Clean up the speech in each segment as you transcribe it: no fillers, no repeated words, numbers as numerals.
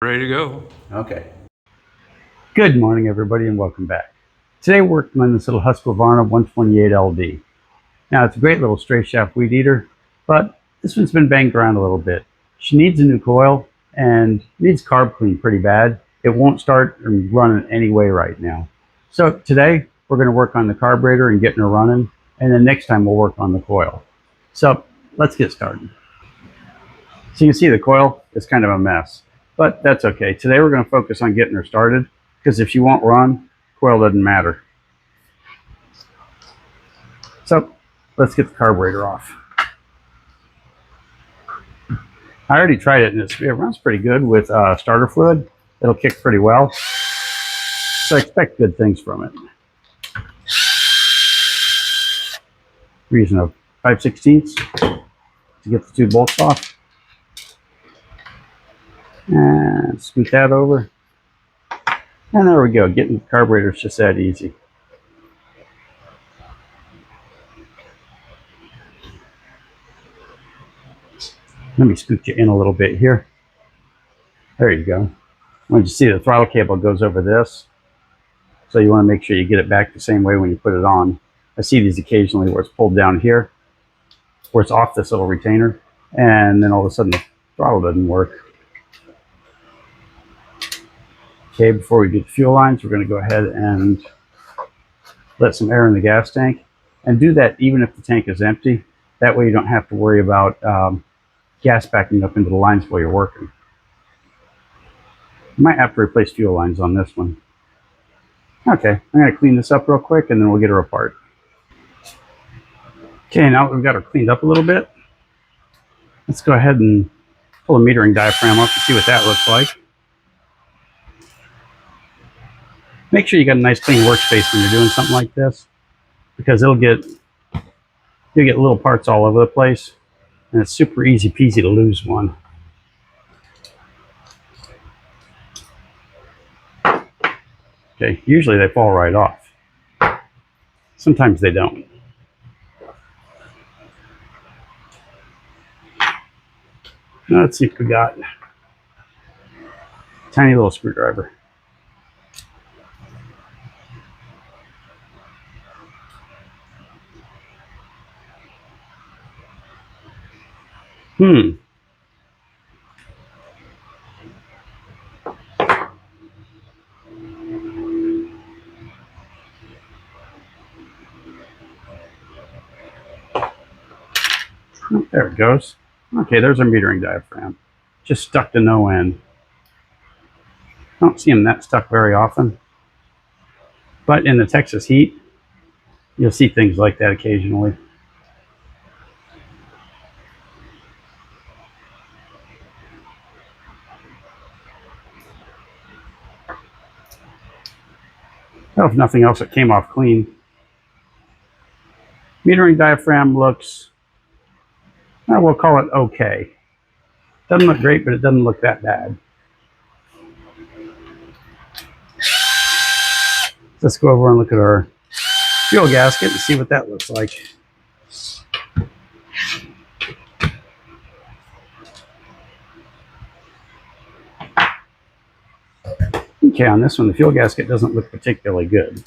Ready to go. Okay. Good morning, everybody, and welcome back. Today we're working on this little Husqvarna 128 LD. Now, it's a great little straight shaft weed eater, but this one's been banged around a little bit. She needs a new coil and needs carb clean pretty bad. It won't start and run in any way right now. So today we're going to work on the carburetor and getting her running, and then next time we'll work on the coil. So let's get started. So you can see the coil is kind of a mess, but that's okay. Today we're going to focus on getting her started, because if she won't run, coil doesn't matter. So let's get the carburetor off. I already tried it and it runs pretty good with starter fluid. It'll kick pretty well. So I expect good things from it. We're using a 5/16 to get the two bolts off. And scoot that over. And there we go. Getting the carburetor is just that easy. Let me scoot you in a little bit here. There you go. When you see the throttle cable goes over this, so you want to make sure you get it back the same way when you put it on. I see these occasionally where it's pulled down here, where it's off this little retainer, and then all of a sudden the throttle doesn't work. Okay, before we do the fuel lines, we're going to go ahead and let some air in the gas tank, and do that even if the tank is empty. That way you don't have to worry about gas backing up into the lines while you're working. You might have to replace fuel lines on this one. Okay, I'm going to clean this up real quick and then we'll get her apart. Okay, now that we've got her cleaned up a little bit, let's go ahead and pull a metering diaphragm up to see what that looks like. Make sure you got a nice clean workspace when you're doing something like this, because you'll get little parts all over the place, and it's super easy peasy to lose one. Okay, usually they fall right off. Sometimes they don't. Now let's see if we got a tiny little screwdriver. Oh, there it goes. Okay, there's our metering diaphragm. Just stuck to no end. I don't see them that stuck very often, but in the Texas heat, you'll see things like that occasionally. Well, if nothing else, it came off clean. Metering diaphragm looks, we'll call it okay. Doesn't look great, but it doesn't look that bad. Let's go over and look at our fuel gasket and see what that looks like. Okay, on this one, the fuel gasket doesn't look particularly good.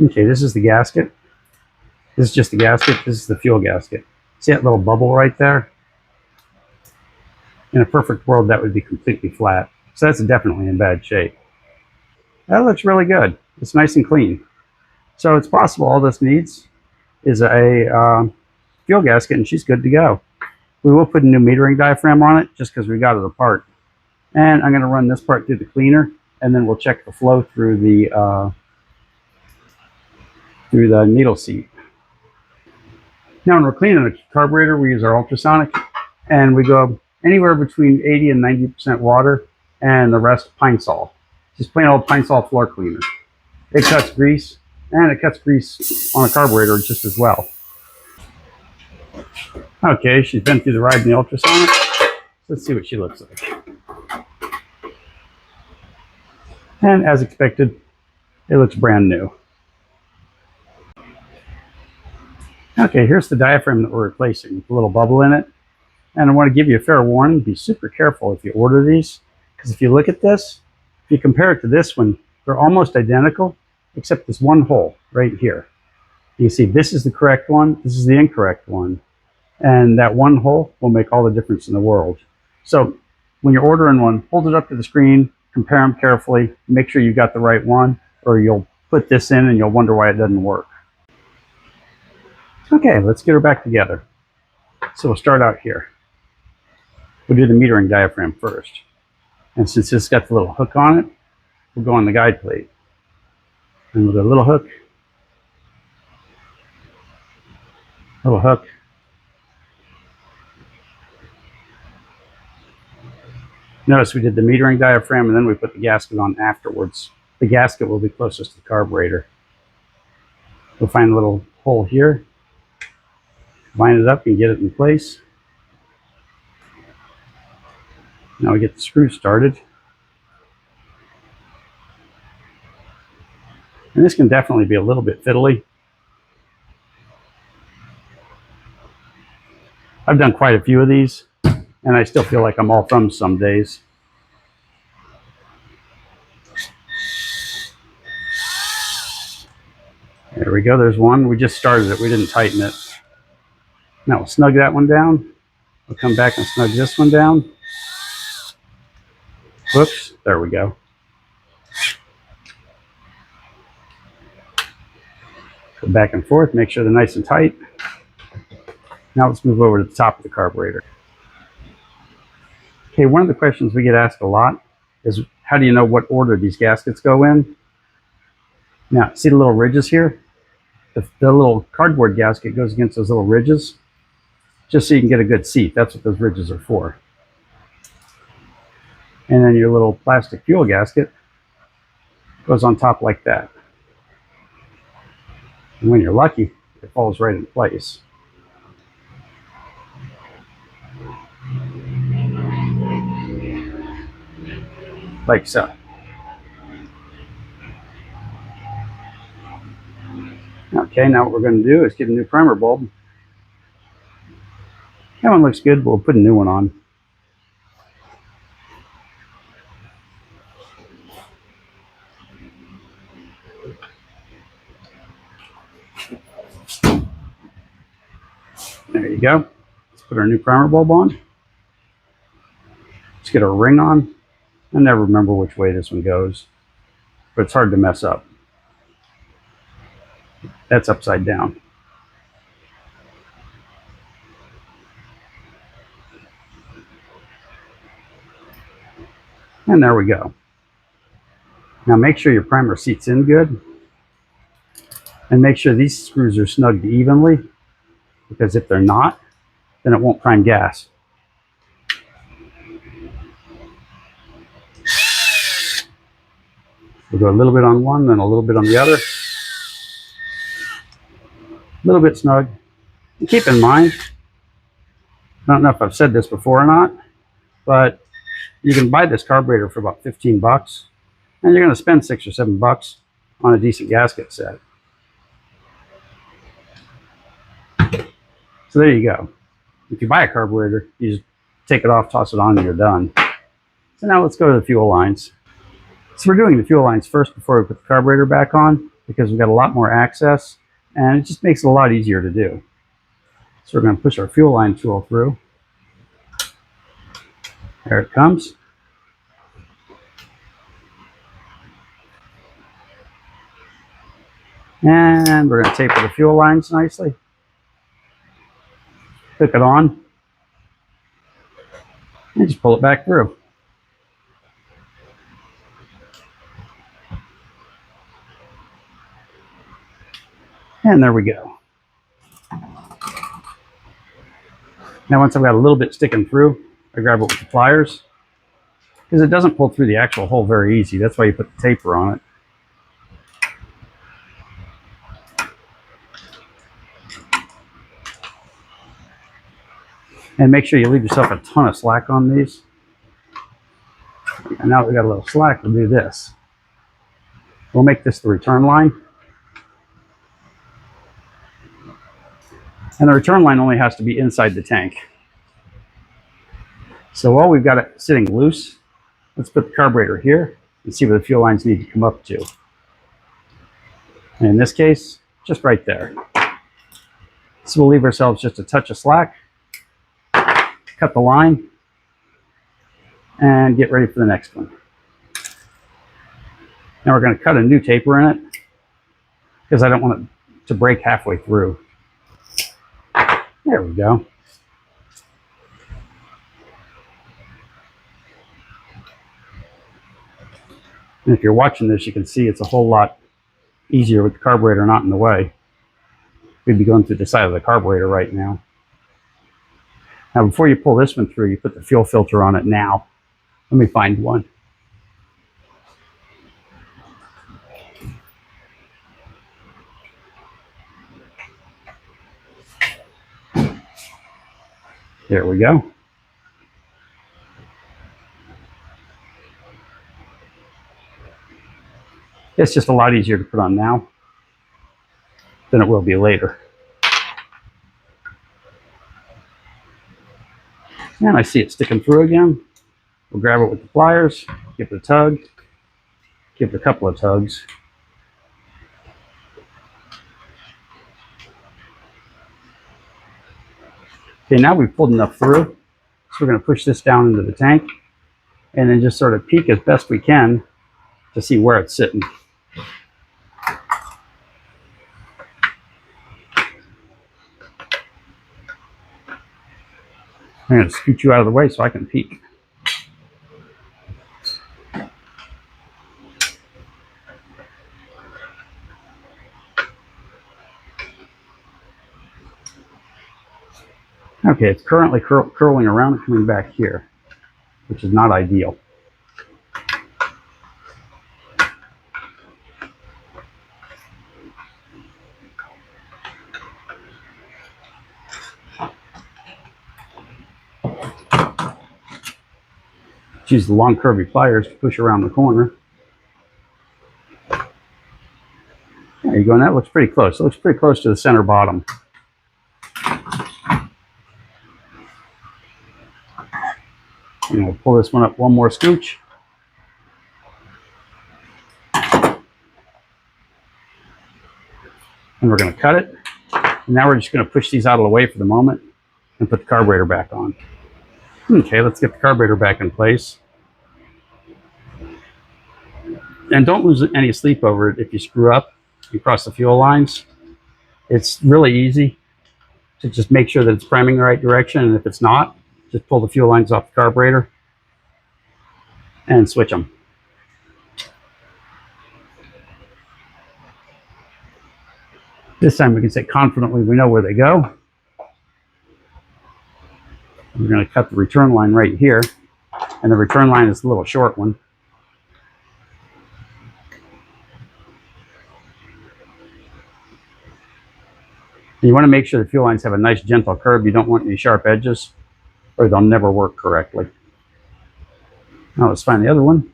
Okay, this is the gasket. This is just the gasket. This is the fuel gasket. See that little bubble right there? In a perfect world, that would be completely flat. So that's definitely in bad shape. That looks really good. It's nice and clean. So it's possible all this needs is a fuel gasket and she's good to go. We will put a new metering diaphragm on it just because we got it apart. And I'm going to run this part through the cleaner, and then we'll check the flow through the needle seat. Now, when we're cleaning the carburetor, we use our ultrasonic, and we go anywhere between 80 and 90% water, and the rest Pine Sol. Just plain old Pine Sol floor cleaner. It cuts grease, and it cuts grease on a carburetor just as well. Okay, she's been through the ride in the ultrasonic. Let's see what she looks like. And as expected, it looks brand new. Okay, here's the diaphragm that we're replacing with a little bubble in it. And I want to give you a fair warning, be super careful if you order these, because if you look at this, if you compare it to this one, they're almost identical, except this one hole right here. You see this is the correct one, this is the incorrect one, and that one hole will make all the difference in the world. So when you're ordering one, hold it up to the screen, compare them carefully, make sure you got the right one, or you'll put this in and you'll wonder why it doesn't work. Okay, let's get her back together. So we'll start out here. We'll do the metering diaphragm first. And since this got the little hook on it, we'll go on the guide plate. And with a little hook, Notice we did the metering diaphragm and then we put the gasket on afterwards. The gasket will be closest to the carburetor. We'll find a little hole here, line it up and get it in place. Now we get the screw started. And this can definitely be a little bit fiddly. I've done quite a few of these, and I still feel like I'm all thumbs some days. There we go, there's one. We just started it, we didn't tighten it. Now we'll snug that one down. We'll come back and snug this one down. Whoops, there we go. Go back and forth, make sure they're nice and tight. Now let's move over to the top of the carburetor. Okay, one of the questions we get asked a lot is how do you know what order these gaskets go in? Now, see the little ridges here? The little cardboard gasket goes against those little ridges, just so you can get a good seat. That's what those ridges are for. And then your little plastic fuel gasket goes on top like that. And when you're lucky, it falls right in place. Like so. Okay, now what we're going to do is get a new primer bulb. That one looks good, but we'll put a new one on. There you go. Let's put our new primer bulb on. Let's get our ring on. I never remember which way this one goes, but it's hard to mess up. That's upside down. And there we go. Now make sure your primer seats in good. And make sure these screws are snugged evenly, because if they're not, then it won't prime gas. We'll go a little bit on one, then a little bit on the other. A little bit snug. And keep in mind, I don't know if I've said this before or not, but you can buy this carburetor for about 15 bucks, and you're going to spend 6 or 7 bucks on a decent gasket set. So there you go. If you buy a carburetor, you just take it off, toss it on, and you're done. So now let's go to the fuel lines. So we're doing the fuel lines first before we put the carburetor back on, because we've got a lot more access, and it just makes it a lot easier to do. So we're going to push our fuel line tool through. There it comes. And we're going to taper the fuel lines nicely. Hook it on. And just pull it back through. And there we go. Now once I've got a little bit sticking through, I grab it with the pliers, because it doesn't pull through the actual hole very easy. That's why you put the taper on it. And make sure you leave yourself a ton of slack on these. And now that we got a little slack, we'll do this. We'll make this the return line. And the return line only has to be inside the tank. So while we've got it sitting loose, let's put the carburetor here and see where the fuel lines need to come up to. And in this case, just right there. So we'll leave ourselves just a touch of slack, cut the line, and get ready for the next one. Now we're going to cut a new taper in it because I don't want it to break halfway through. There we go. And if you're watching this, you can see it's a whole lot easier with the carburetor not in the way. We'd be going through the side of the carburetor right now. Now, before you pull this one through, you put the fuel filter on it now. Let me find one. There we go. It's just a lot easier to put on now than it will be later. And I see it sticking through again. We'll grab it with the pliers, give it a tug, give it a couple of tugs. Okay, now we've pulled enough through, so we're going to push this down into the tank and then just sort of peek as best we can to see where it's sitting. I'm going to scoot you out of the way so I can peek. Okay, it's currently curling around and coming back here, which is not ideal. Use the long curvy pliers to push around the corner. There you go, and that looks pretty close. It looks pretty close to the center bottom. And we'll pull this one up one more scooch. And we're going to cut it. And now we're just going to push these out of the way for the moment and put the carburetor back on. Okay, let's get the carburetor back in place. And don't lose any sleep over it if you screw up, you cross the fuel lines. It's really easy to just make sure that it's priming the right direction, and if it's not, just pull the fuel lines off the carburetor and switch them. This time we can say confidently we know where they go. We're going to cut the return line right here, and the return line is a little short one. You want to make sure the fuel lines have a nice gentle curve. You don't want any sharp edges, or they'll never work correctly. Now let's find the other one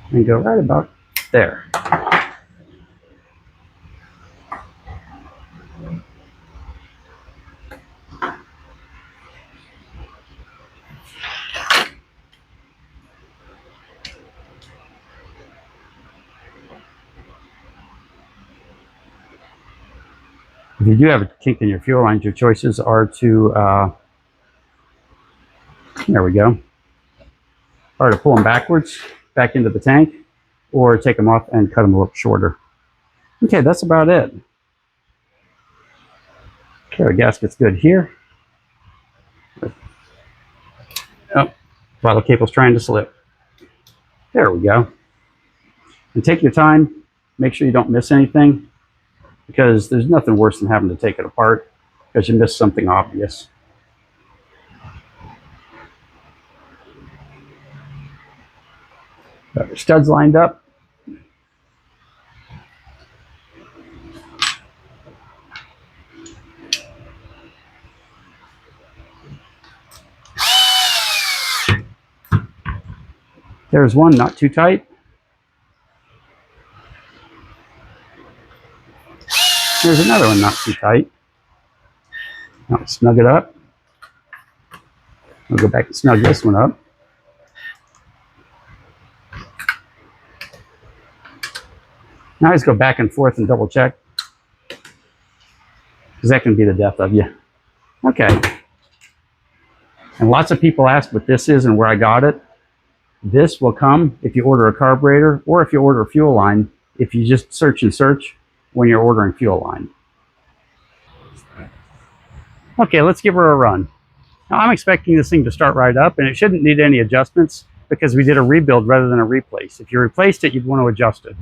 and go right about there. If you do have a kink in your fuel lines, your choices are to, there we go, or to pull them backwards, back into the tank, or take them off and cut them a little shorter. Okay, that's about it. Okay, the gasket's good here. Oh, throttle cable's trying to slip. There we go. And take your time, make sure you don't miss anything, because there's nothing worse than having to take it apart because you missed something obvious. Got your studs lined up. There's one, not too tight. There's another one, not too tight. Now snug it up. We'll go back and snug this one up. Now I just go back and forth and double check, because that can be the death of you. Okay. And lots of people ask what this is and where I got it. This will come if you order a carburetor or if you order a fuel line, if you just search and search when you're ordering fuel line. Okay, let's give her a run. Now I'm expecting this thing to start right up, and it shouldn't need any adjustments because we did a rebuild rather than a replace. If you replaced it, you'd want to adjust it.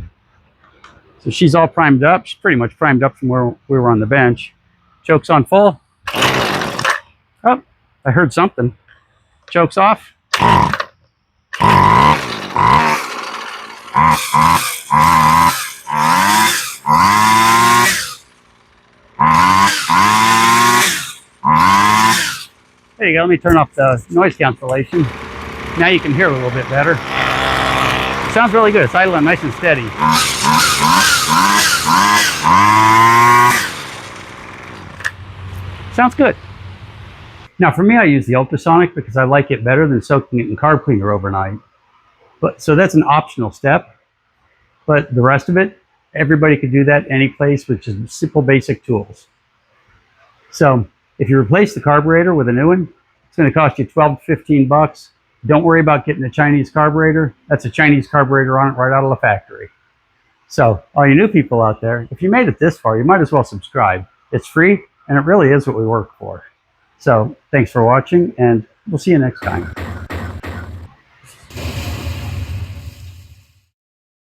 So she's all primed up. She's pretty much primed up from where we were on the bench. Choke's on full. Oh, I heard something. Choke's off. There you go. Let me turn off the noise cancellation. Now you can hear a little bit better. Sounds really good. It's idling nice and steady. Sounds good. Now for me, I use the ultrasonic because I like it better than soaking it in carb cleaner overnight. So that's an optional step. But the rest of it, everybody could do that any place with just simple basic tools. So if you replace the carburetor with a new one, it's going to cost you 12 to 15 bucks. Don't worry about getting a Chinese carburetor. That's a Chinese carburetor on it right out of the factory. So all you new people out there, if you made it this far, you might as well subscribe. It's free, and it really is what we work for. So thanks for watching, and we'll see you next time.